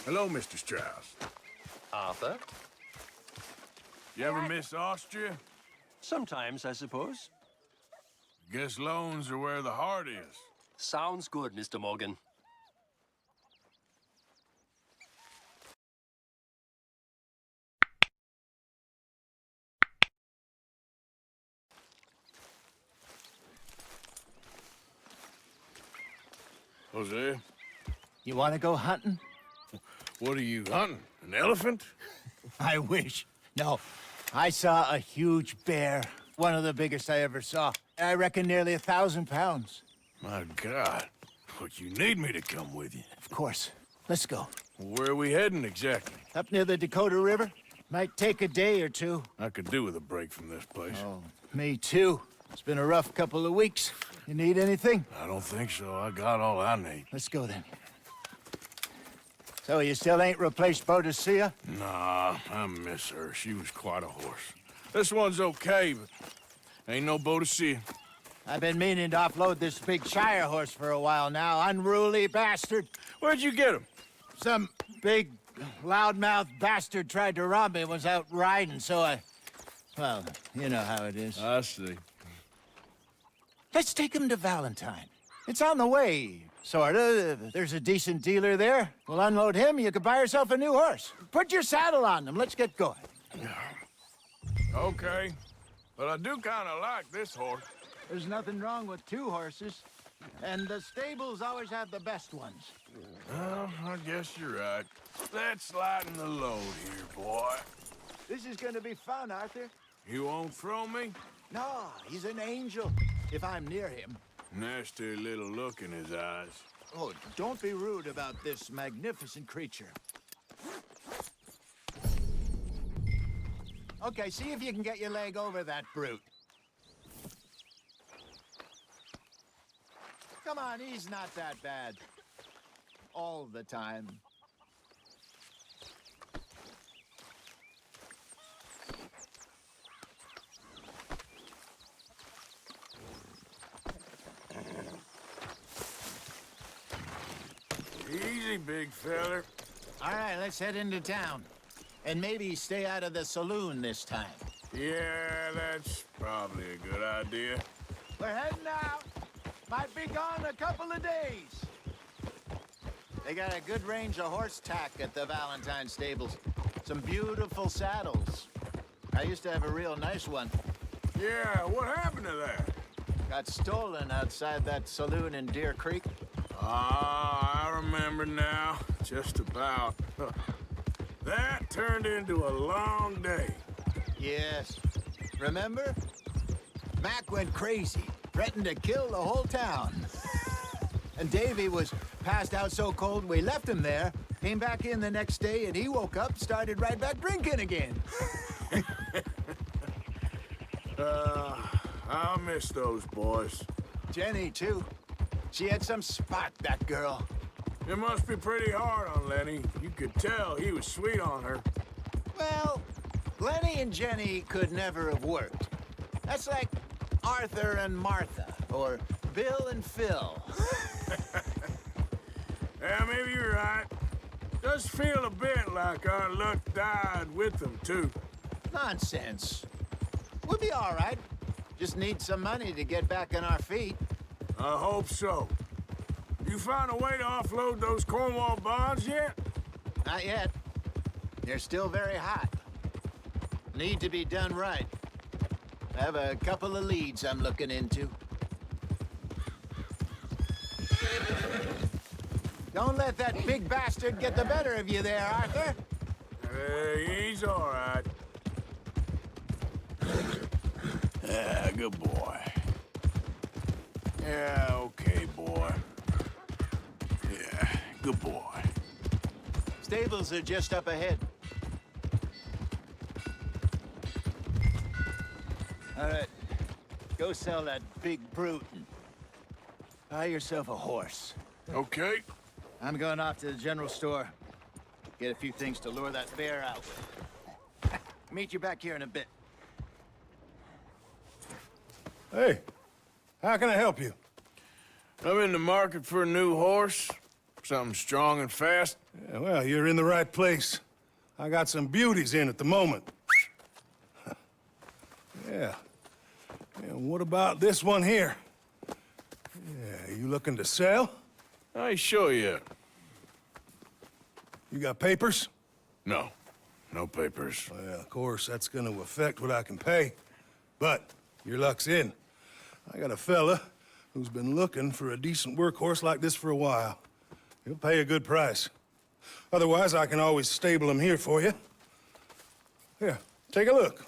Hello, Mr. Strauss. Arthur? You ever miss Austria? Sometimes, I suppose. Guess loans are where the heart is. Sounds good, Mr. Morgan. Jose, You want to go hunting? what are you hunting? An elephant? I wish. No, I saw a huge bear. One of the biggest I ever saw. I reckon nearly 1,000 pounds. My God. But you need me to come with you. Of course. Let's go. Where are we heading exactly? Up near the Dakota River. Might take a day or two. I could do with a break from this place. Oh, me too. It's been a rough couple of weeks. You need anything? I don't think so. I got all I need. Let's go then. So you still ain't replaced Boadicea? Nah, I miss her. She was quite a horse. This one's okay, but ain't no Boadicea. I've been meaning to offload this big Shire horse for a while now. Unruly bastard. Where'd you get him? Some big, loudmouth bastard tried to rob me when I was out riding, so I... Well, you know how it is. I see. Let's take him to Valentine. It's on the way, sorta. There's a decent dealer there. We'll unload him, you could buy yourself a new horse. Put your saddle on him, let's get going. Okay. But I do kind of like this horse. There's nothing wrong with two horses, and the stables always have the best ones. Well, I guess you're right. Let's lighten the load here, boy. This is gonna be fun, Arthur. You won't throw me? No, he's an angel, if I'm near him. Nasty little look in his eyes. Oh, don't be rude about this magnificent creature. Okay, see if you can get your leg over that brute. Come on, he's not that bad. All the time. Easy, big feller. All right, let's head into town. And maybe stay out of the saloon this time. Yeah, that's probably a good idea. We're heading out. Might be gone a couple of days. They got a good range of horse tack at the Valentine stables. Some beautiful saddles. I used to have a real nice one. Yeah, what happened to that? Got stolen outside that saloon in Deer Creek. Ah, I remember now. Just about. That turned into a long day. Yes. Remember? Mac went crazy, threatened to kill the whole town. And Davy was passed out so cold we left him there, came back in the next day, and he woke up, started right back drinking again. I'll miss those boys. Jenny, too. She had some spot, that girl. It must be pretty hard on Lenny. You could tell he was sweet on her. Well, Lenny and Jenny could never have worked. That's like Arthur and Martha, or Bill and Phil. Yeah, maybe you're right. Does feel a bit like our luck died with them, too. Nonsense. We'll be all right. Just need some money to get back on our feet. I hope so. You found a way to offload those Cornwall bonds yet? Not yet. They're still very hot. Need to be done right. I have a couple of leads I'm looking into. Don't let that big bastard get the better of you there, Arthur. He's all right. Yeah, good boy. Yeah, okay, boy. Yeah, good boy. Stables are just up ahead. All right, go sell that big brute and buy yourself a horse. Okay. I'm going off to the general store. Get a few things to lure that bear out. Meet you back here in a bit. Hey, how can I help you? I'm in the market for a new horse. Something strong and fast. Yeah, well, you're in the right place. I got some beauties in at the moment. Yeah. And what about this one here? Yeah, you looking to sell? I ain't sure yet. You got papers? No. No papers. Well, of course, that's gonna affect what I can pay. But your luck's in. I got a fella who's been looking for a decent workhorse like this for a while. He'll pay a good price. Otherwise, I can always stable him here for you. Here, take a look.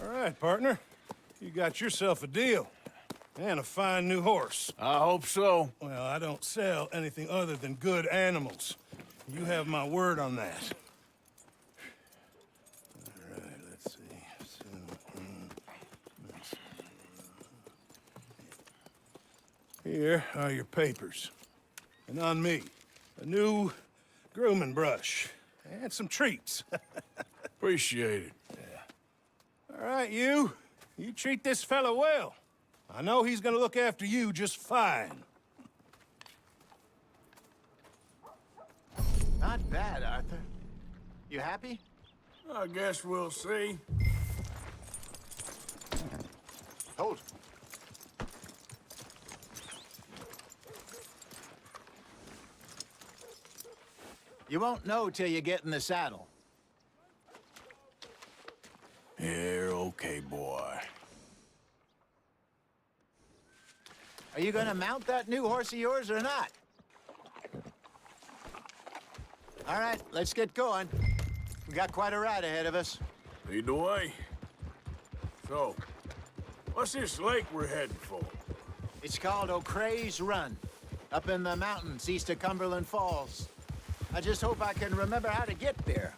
All right, partner. You got yourself a deal. And a fine new horse. I hope so. Well, I don't sell anything other than good animals. You have my word on that. All right, let's see. Here are your papers. And on me, a new grooming brush. And some treats. Appreciate it. All right, you treat this fella well. I know he's gonna look after you just fine. Not bad, Arthur. You happy? I guess we'll see. Hold. You won't know till you get in the saddle. You're okay, boy. Are you gonna mount that new horse of yours or not? All right, let's get going. We got quite a ride ahead of us. Lead the way. So, what's this lake we're heading for? It's called O'Creagh's Run, up in the mountains east of Cumberland Falls. I just hope I can remember how to get there.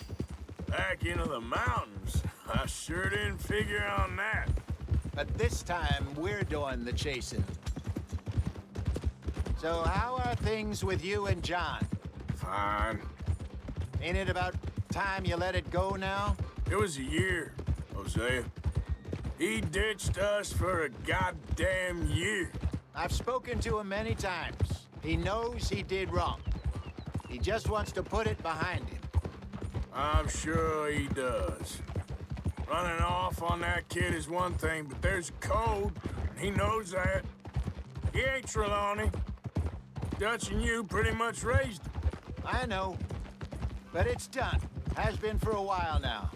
Back into the mountains? I sure didn't figure on that. But this time, we're doing the chasing. So how are things with you and John? Fine. Ain't it about time you let it go now? It was a year, Hosea. He ditched us for a goddamn year. I've spoken to him many times. He knows he did wrong. He just wants to put it behind him. I'm sure he does. Running off on that kid is one thing, but there's a code, and he knows that. He ain't Trelawney. Dutch and you pretty much raised him. I know. But it's done. Has been for a while now.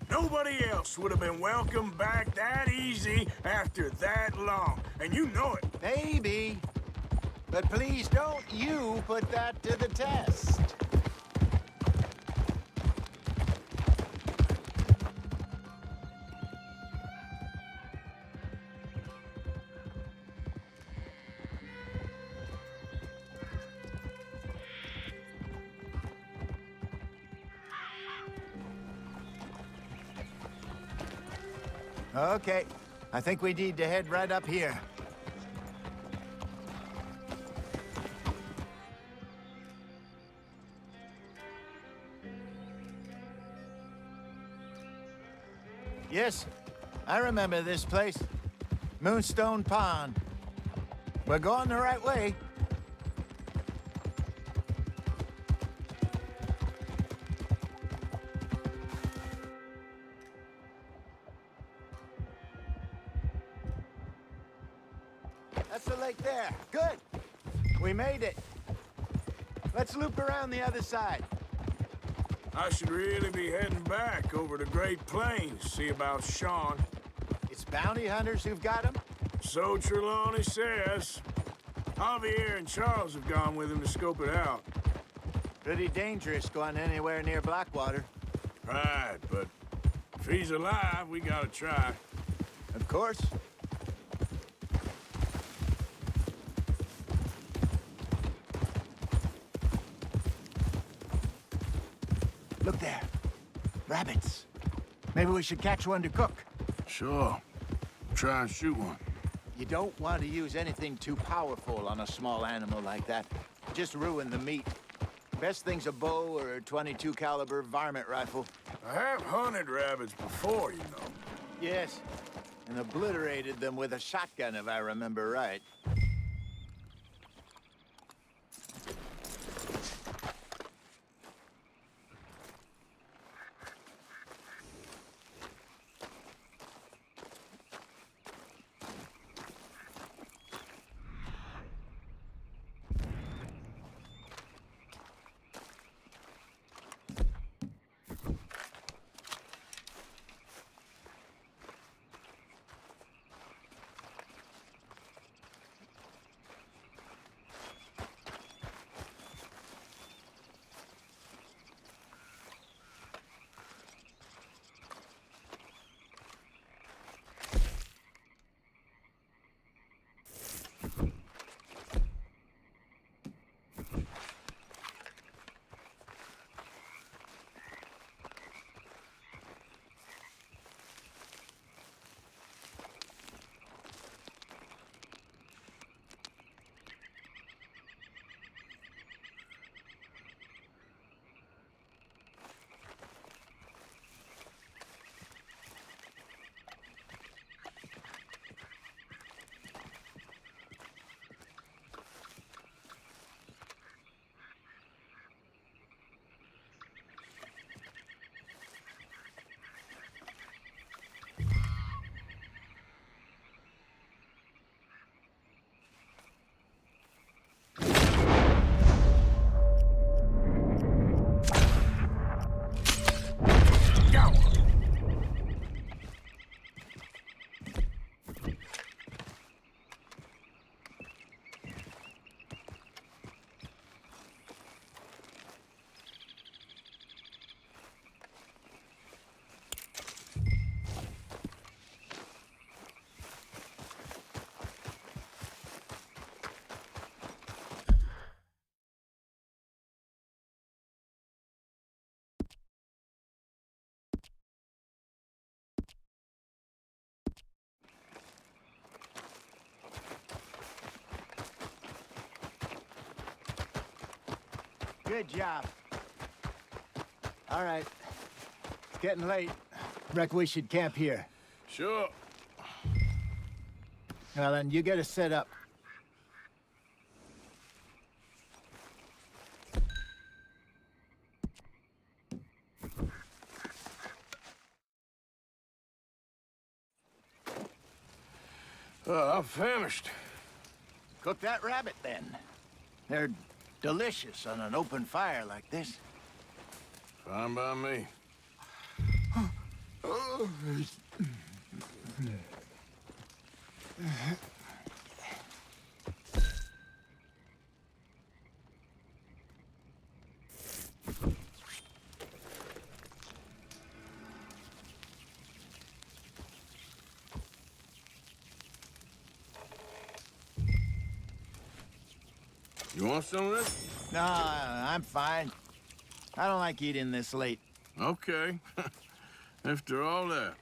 Nobody else would have been welcomed back that easy after that long, and you know it. Maybe. But please don't you put that to the test. Okay, I think we need to head right up here. Yes, I remember this place. Moonstone Pond. We're going the right way. That's the lake there. Good. We made it. Let's loop around the other side. I should really be heading back over the Great Plains, see about Sean. It's bounty hunters who've got him? So Trelawney says. Javier and Charles have gone with him to scope it out. Pretty dangerous going anywhere near Blackwater. Right, but if he's alive, we gotta try. Of course. Look there. Rabbits. Maybe we should catch one to cook. Sure. Try and shoot one. You don't want to use anything too powerful on a small animal like that. Just ruin the meat. Best thing's a bow or a .22 caliber varmint rifle. I have hunted rabbits before, you know. Yes, and obliterated them with a shotgun, if I remember right. Good job. All right. It's getting late. Reckon we should camp here. Sure. Well, then, you get us set up. I'm famished. Cook that rabbit, then. They're delicious on an open fire like this. Fine by me. You want some of this? No, I'm fine. I don't like eating this late. Okay. After all that.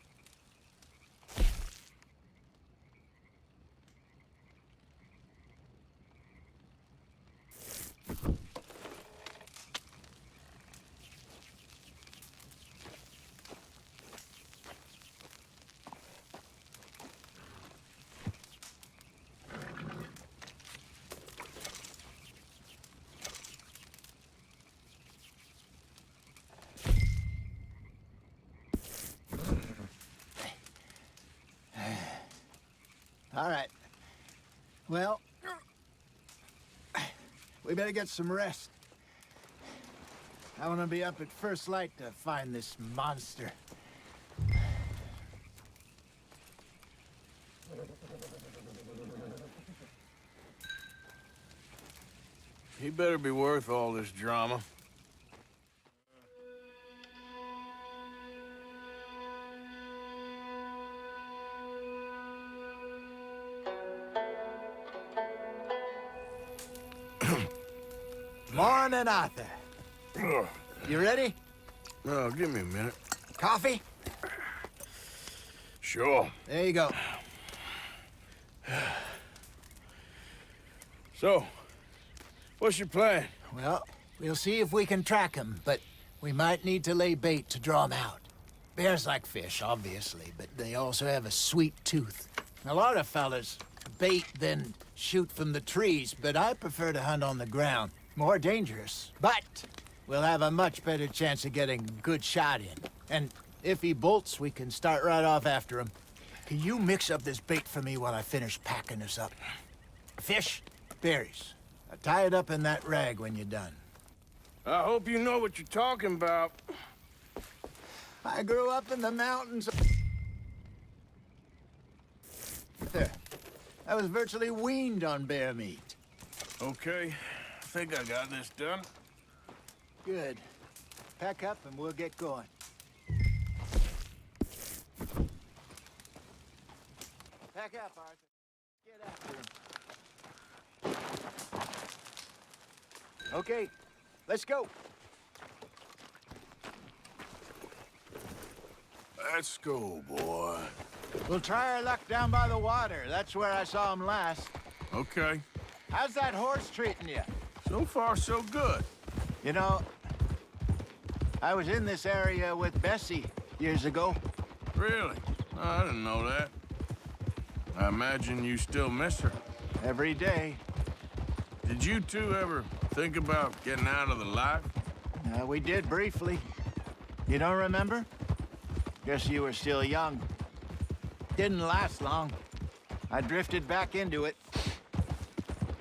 All right. Well, we better get some rest. I want to be up at first light to find this monster. He better be worth all this drama. Morning, Arthur. You ready? Oh, give me a minute. Coffee? Sure. There you go. So, what's your plan? Well, we'll see if we can track him, but we might need to lay bait to draw him out. Bears like fish, obviously, but they also have a sweet tooth. A lot of fellas bait, then shoot from the trees, but I prefer to hunt on the ground. More dangerous, but we'll have a much better chance of getting a good shot in. And if he bolts, we can start right off after him. Can you mix up this bait for me while I finish packing this up? Fish, berries. I'll tie it up in that rag when you're done. I hope you know what you're talking about. I grew up in the mountains. There. I was virtually weaned on bear meat. Okay, I think I got this done. Good. Pack up and we'll get going. Pack up, Arthur. Get after him. Okay, let's go. Let's go, boy. We'll try our luck down by the water. That's where I saw him last. Okay. How's that horse treating you? So far, so good. You know, I was in this area with Bessie years ago. Really? Oh, I didn't know that. I imagine you still miss her. Every day. Did you two ever think about getting out of the life? We did briefly. You don't remember? Guess you were still young. Didn't last long. I drifted back into it.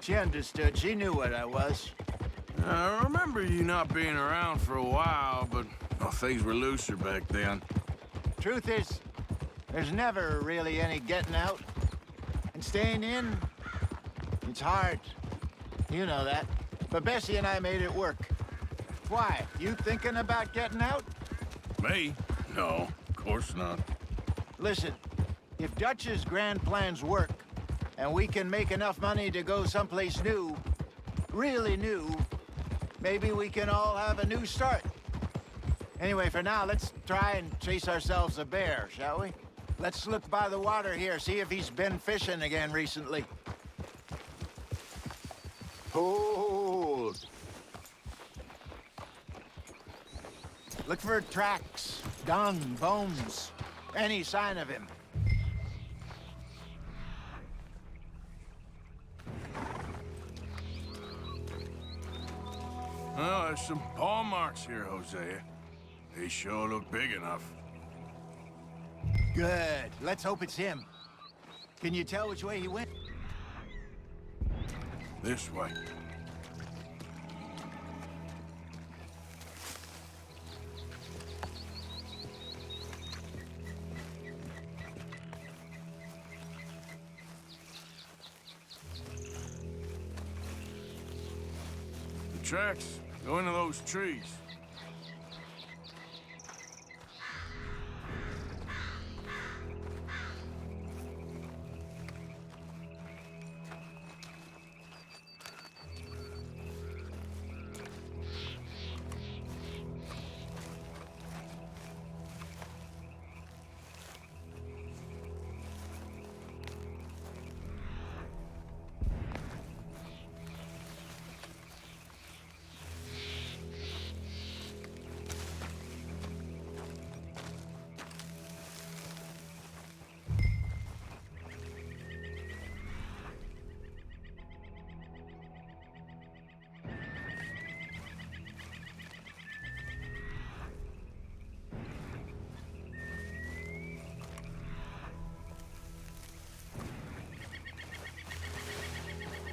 She understood. She knew what I was. I remember you not being around for a while, but things were looser back then. Truth is, there's never really any getting out. And staying in, it's hard. You know that. But Bessie and I made it work. Why? You thinking about getting out? Me? No, of course not. Listen, if Dutch's grand plans work, and we can make enough money to go someplace new, really new, maybe we can all have a new start. Anyway, for now, let's try and chase ourselves a bear, shall we? Let's look by the water here, see if he's been fishing again recently. Hold. Look for tracks, dung, bones, any sign of him. Oh, there's some paw marks here, Hosea. They sure look big enough. Good. Let's hope it's him. Can you tell which way he went? This way. The tracks go into those trees.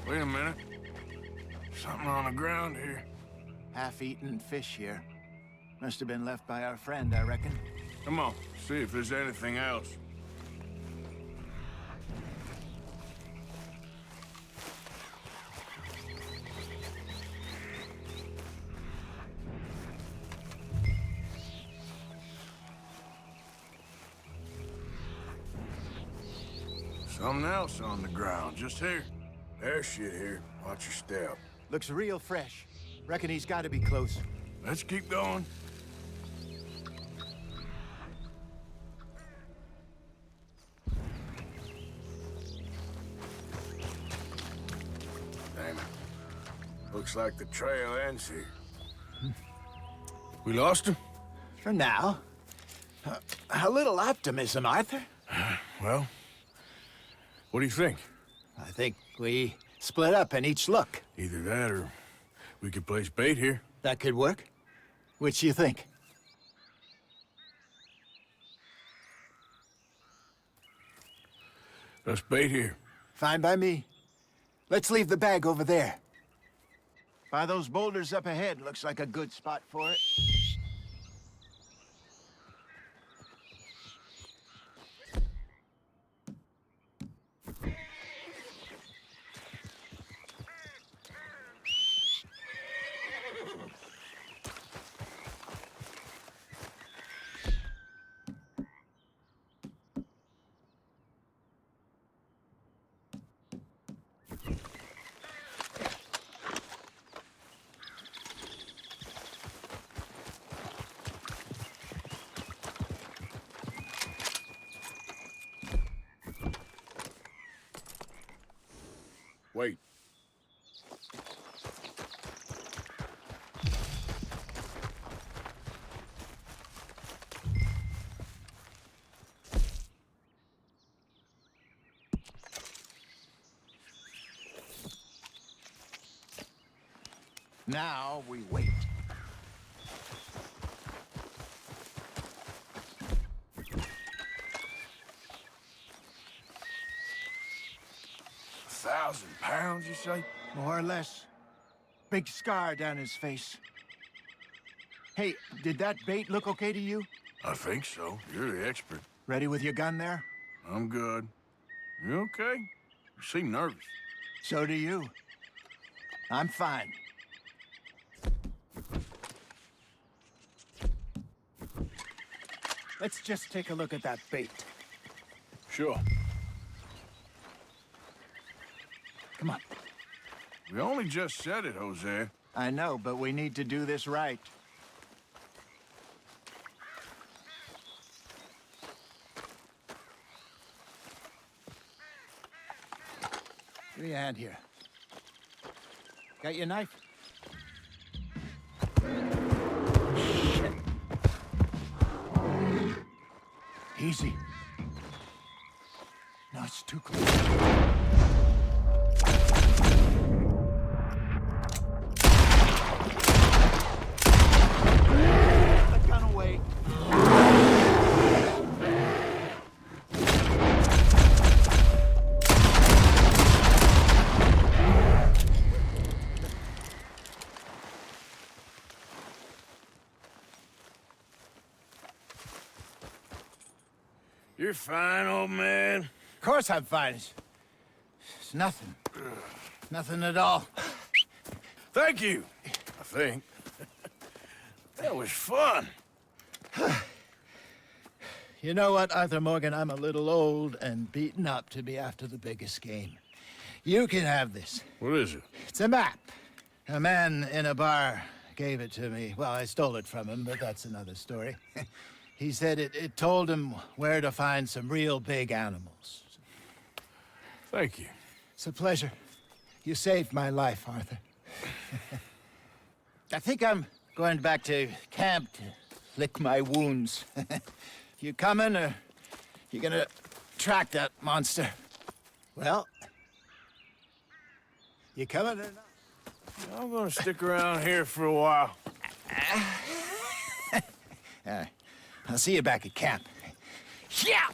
Wait a minute. Something on the ground here. Half-eaten fish here. Must have been left by our friend, I reckon. Come on, see if there's anything else. Something else on the ground, just here. There's shit here. Watch your step. Looks real fresh. Reckon he's got to be close. Let's keep going. Damn it. Looks like the trail ends here. We lost him? For now. A little optimism, Arthur. Well, what do you think? I think we split up and each look. Either that or we could place bait here. That could work. Which you think? Let's bait here. Fine by me. Let's leave the bag over there. By those boulders up ahead, looks like a good spot for it. Wait. Now we wait. £1,000, you say? More or less. Big scar down his face. Hey, did that bait look okay to you? I think so. You're the expert. Ready with your gun there? I'm good. You okay? You seem nervous. So do you. I'm fine. Let's just take a look at that bait. Sure. Come on. We only just said it, Jose. I know, but we need to do this right. Give me a hand here. Got your knife? Shit. Easy. No, it's too close. You're fine, old man. Of course I'm fine. It's nothing. Nothing at all. Thank you, I think. That was fun. You know what, Arthur Morgan? I'm a little old and beaten up to be after the biggest game. You can have this. What is it? It's a map. A man in a bar gave it to me. Well, I stole it from him, but that's another story. He said it told him where to find some real big animals. Thank you. It's a pleasure. You saved my life, Arthur. I think I'm going back to camp to lick my wounds. You coming, or you gonna track that monster? Well, you coming or not? I'm gonna stick around here for a while. All right. I'll see you back at camp. Yeah!